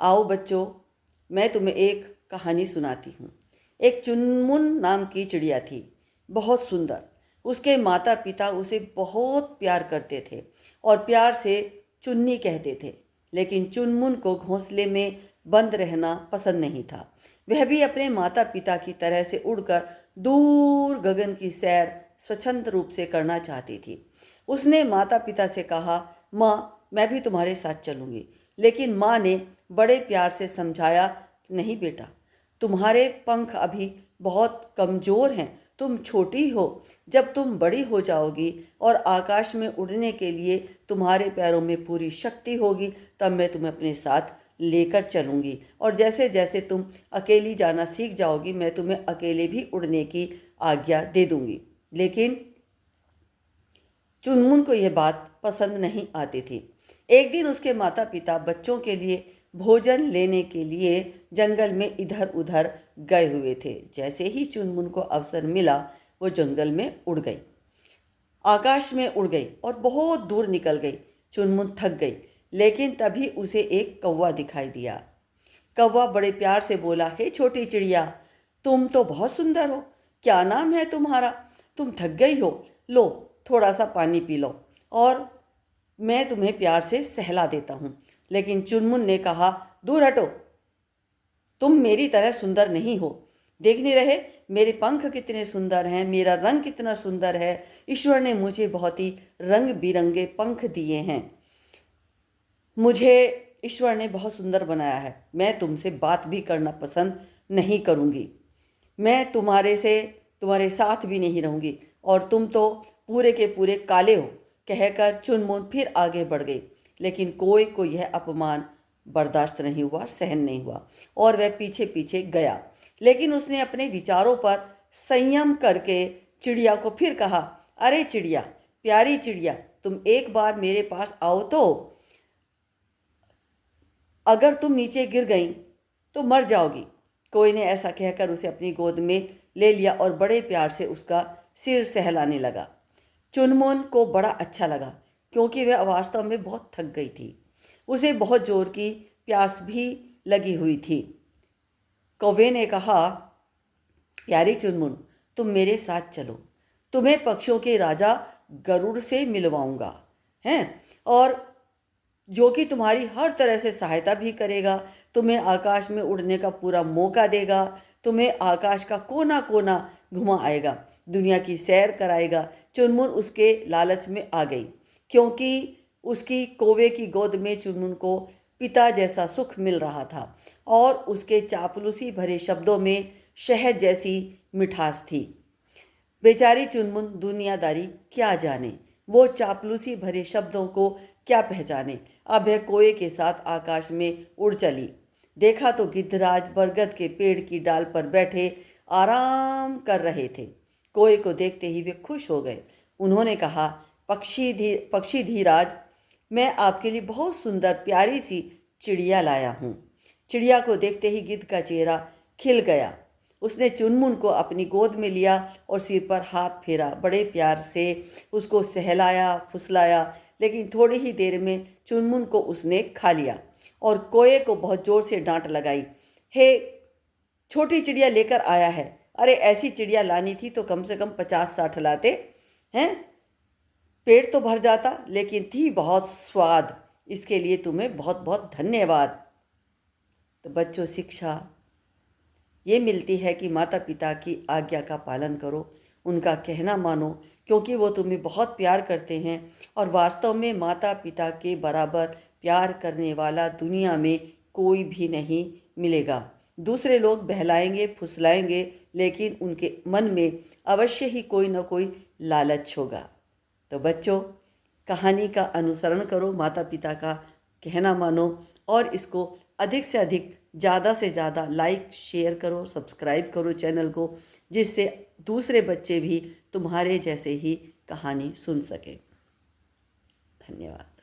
आओ बच्चों, मैं तुम्हें एक कहानी सुनाती हूँ। एक चुनमुन नाम की चिड़िया थी, बहुत सुंदर। उसके माता पिता उसे बहुत प्यार करते थे और प्यार से चुन्नी कहते थे। लेकिन चुनमुन को घोंसले में बंद रहना पसंद नहीं था। वह भी अपने माता पिता की तरह से उड़कर दूर गगन की सैर स्वच्छंद रूप से करना चाहती थी। उसने माता पिता से कहा, माँ, मैं भी तुम्हारे साथ चलूंगी। लेकिन माँ ने बड़े प्यार से समझाया, नहीं बेटा, तुम्हारे पंख अभी बहुत कमज़ोर हैं, तुम छोटी हो। जब तुम बड़ी हो जाओगी और आकाश में उड़ने के लिए तुम्हारे पैरों में पूरी शक्ति होगी, तब मैं तुम्हें अपने साथ लेकर चलूँगी। और जैसे जैसे तुम अकेली जाना सीख जाओगी, मैं तुम्हें अकेले भी उड़ने की आज्ञा दे दूँगी। लेकिन चुनमुन को यह बात पसंद नहीं आती थी। एक दिन उसके माता पिता बच्चों के लिए भोजन लेने के लिए जंगल में इधर उधर गए हुए थे। जैसे ही चुनमुन को अवसर मिला, वो जंगल में उड़ गई, आकाश में उड़ गई और बहुत दूर निकल गई। चुनमुन थक गई, लेकिन तभी उसे एक कौवा दिखाई दिया। कौवा बड़े प्यार से बोला, हे छोटी चिड़िया, तुम तो बहुत सुंदर हो। क्या नाम है तुम्हारा? तुम थक गई हो, लो थोड़ा सा पानी पी लो और मैं तुम्हें प्यार से सहला देता हूँ। लेकिन चुनमुन ने कहा, दूर हटो, तुम मेरी तरह सुंदर नहीं हो। देख नहीं रहे मेरे पंख कितने सुंदर हैं, मेरा रंग कितना सुंदर है। ईश्वर ने मुझे बहुत ही रंग बिरंगे पंख दिए हैं। मुझे ईश्वर ने बहुत सुंदर बनाया है। मैं तुमसे बात भी करना पसंद नहीं करूँगी। मैं तुम्हारे साथ भी नहीं रहूँगी और तुम तो पूरे के पूरे काले हो, कहकर चुनमुन फिर आगे बढ़ गई। लेकिन कोई को यह अपमान बर्दाश्त नहीं हुआ, सहन नहीं हुआ और वह पीछे पीछे गया। लेकिन उसने अपने विचारों पर संयम करके चिड़िया को फिर कहा, अरे चिड़िया, प्यारी चिड़िया, तुम एक बार मेरे पास आओ तो। अगर तुम नीचे गिर गई तो मर जाओगी। कोई ने ऐसा कहकर उसे अपनी गोद में ले लिया और बड़े प्यार से उसका सिर सहलाने लगा। चुनमुन को बड़ा अच्छा लगा, क्योंकि वह वास्तव में बहुत थक गई थी। उसे बहुत जोर की प्यास भी लगी हुई थी। कौवे ने कहा, प्यारी चुनमुन, तुम मेरे साथ चलो, तुम्हें पक्षियों के राजा गरुड़ से मिलवाऊंगा, हैं, और जो कि तुम्हारी हर तरह से सहायता भी करेगा, तुम्हें आकाश में उड़ने का पूरा मौका देगा, तुम्हें आकाश का कोना कोना घुमाएगा, दुनिया की सैर कराएगा। चुनमुन उसके लालच में आ गई, क्योंकि उसकी कौवे की गोद में चुनमुन को पिता जैसा सुख मिल रहा था और उसके चापलूसी भरे शब्दों में शहद जैसी मिठास थी। बेचारी चुनमुन दुनियादारी क्या जाने, वो चापलूसी भरे शब्दों को क्या पहचाने। अब वह कोए के साथ आकाश में उड़ चली। देखा तो गिद्धराज बरगद के पेड़ की डाल पर बैठे आराम कर रहे थे। कोए को देखते ही वे खुश हो गए। उन्होंने कहा, पक्षी धीराज, मैं आपके लिए बहुत सुंदर प्यारी सी चिड़िया लाया हूँ। चिड़िया को देखते ही गिद्ध का चेहरा खिल गया। उसने चुनमुन को अपनी गोद में लिया और सिर पर हाथ फेरा, बड़े प्यार से उसको सहलाया फुसलाया। लेकिन थोड़ी ही देर में चुनमुन को उसने खा लिया और कोए को बहुत जोर से डांट लगाई, हे, छोटी चिड़िया लेकर आया है। अरे ऐसी चिड़िया लानी थी तो कम से कम 50-60 लाते हैं, पेट तो भर जाता, लेकिन थी बहुत स्वाद। इसके लिए तुम्हें बहुत बहुत धन्यवाद। तो बच्चों, शिक्षा ये मिलती है कि माता पिता की आज्ञा का पालन करो, उनका कहना मानो, क्योंकि वो तुम्हें बहुत प्यार करते हैं और वास्तव में माता पिता के बराबर प्यार करने वाला दुनिया में कोई भी नहीं मिलेगा। दूसरे लोग बहलाएंगे फुसलाएंगे, लेकिन उनके मन में अवश्य ही कोई ना कोई लालच होगा। तो बच्चों, कहानी का अनुसरण करो, माता पिता का कहना मानो और इसको अधिक से अधिक, ज़्यादा से ज़्यादा लाइक शेयर करो, सब्सक्राइब करो चैनल को, जिससे दूसरे बच्चे भी तुम्हारे जैसे ही कहानी सुन सके। धन्यवाद।